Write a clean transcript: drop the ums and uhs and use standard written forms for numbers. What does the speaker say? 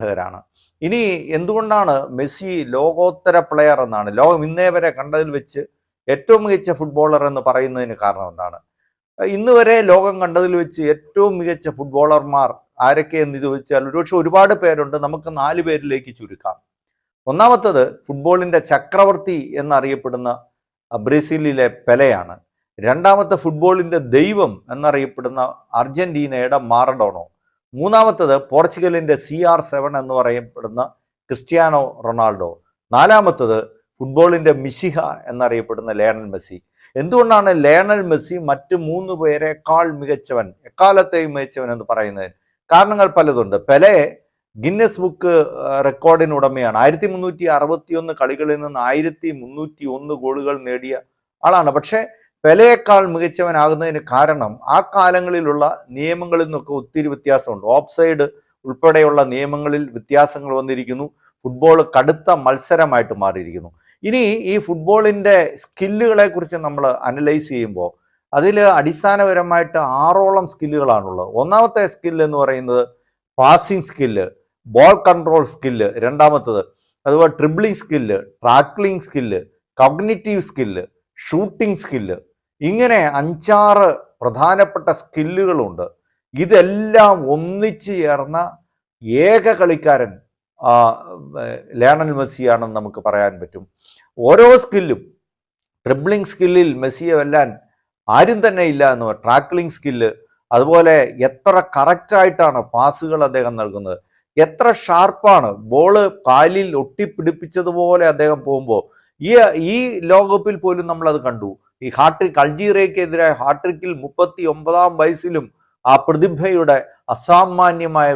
ാണ് ഇനി എന്തുകൊണ്ടാണ് മെസ്സി ലോകോത്തര പ്ലെയർ എന്നാണ് ലോകം ഇന്നേ വരെ കണ്ടതിൽ വെച്ച് ഏറ്റവും മികച്ച ഫുട്ബോളർ എന്ന് പറയുന്നതിന് കാരണം എന്താണ്? ഇന്ന് വരെ ലോകം കണ്ടതിൽ വെച്ച് ഏറ്റവും മികച്ച ഫുട്ബോളർമാർ ആരൊക്കെ എന്ന് ചോദിച്ചാൽ ഒരുപക്ഷെ ഒരുപാട് പേരുണ്ട്. നമുക്ക് 4 പേരിലേക്ക് ചുരുക്കാം. ഒന്നാമത്തത് ഫുട്ബോളിന്റെ ചക്രവർത്തി എന്നറിയപ്പെടുന്ന ബ്രസീലിലെ പെലെയാണ്. രണ്ടാമത്തെ ഫുട്ബോളിന്റെ ദൈവം എന്നറിയപ്പെടുന്ന അർജന്റീനയുടെ മാറഡോണോ. മൂന്നാമത്തത് പോർച്ചുഗലിന്റെ CR7 എന്ന് പറയപ്പെടുന്ന ക്രിസ്ത്യാനോ റൊണാൾഡോ. നാലാമത്തത് ഫുട്ബോളിന്റെ മിശിഹ എന്നറിയപ്പെടുന്ന ലയണൽ മെസ്സി. എന്തുകൊണ്ടാണ് ലയണൽ മെസ്സി മറ്റ് 3 പേരെക്കാൾ മികച്ചവൻ, എക്കാലത്തെയും മികച്ചവൻ എന്ന് പറയുന്നതിന് കാരണങ്ങൾ പലതുണ്ട്. പെലെ ഗിന്നസ് ബുക്ക് റെക്കോർഡിന് ഉടമയാണ്. 1361 കളികളിൽ നിന്ന് 1301 ഗോളുകൾ നേടിയ ആളാണ്. പക്ഷേ പെലെയേക്കാൾ മികച്ചവനാകുന്നതിന് കാരണം ആ കാലങ്ങളിലുള്ള നിയമങ്ങളിൽ നിന്നൊക്കെ ഒത്തിരി വ്യത്യാസമുണ്ട്. ഓഫ് സൈഡ് ഉൾപ്പെടെയുള്ള നിയമങ്ങളിൽ വ്യത്യാസങ്ങൾ വന്നിരിക്കുന്നു. ഫുട്ബോൾ കടുത്ത മത്സരമായിട്ട് മാറിയിരിക്കുന്നു. ഇനി ഈ ഫുട്ബോളിന്റെ സ്കില്ലുകളെ കുറിച്ച് നമ്മൾ അനലൈസ് ചെയ്യുമ്പോൾ അതിൽ അടിസ്ഥാനപരമായിട്ട് 6ഓളം സ്കില്ലുകളാണുള്ളത്. ഒന്നാമത്തെ സ്കില്ല് എന്ന് പറയുന്നത് passing skill, ball control skill രണ്ടാമത്തത്, അതുപോലെ dribbling skill, tackling skill, cognitive skill, shooting skill, ഇങ്ങനെ 5-6 പ്രധാനപ്പെട്ട സ്കില്ലുകളുണ്ട്. ഇതെല്ലാം ഒന്നിച്ചു ചേർന്ന ഏക കളിക്കാരൻ ലയണൽ മെസ്സിയാണെന്ന് നമുക്ക് പറയാൻ പറ്റും. ഓരോ സ്കില്ലും, ട്രിബിളിംഗ് സ്കില്ലിൽ മെസ്സിയെ വെല്ലാൻ ആരും തന്നെ ഇല്ല എന്ന്. ടാക്ലിംഗ് സ്കില്ല്, അതുപോലെ എത്ര കറക്റ്റായിട്ടാണ് പാസുകൾ അദ്ദേഹം നൽകുന്നത്, എത്ര ഷാർപ്പാണ് ബോള് കാലിൽ ഒട്ടിപ്പിടിപ്പിച്ചതുപോലെ അദ്ദേഹം പോകുമ്പോൾ. ഈ ലോകകപ്പിൽ പോലും നമ്മൾ അത് കണ്ടു. ഈ ഹാട്രിക്, അൾജീരിയക്കെതിരായ ഹാട്രിക്കിൽ 39-ാം വയസ്സിലും ആ പ്രതിഭയുടെ അസാമാന്യമായ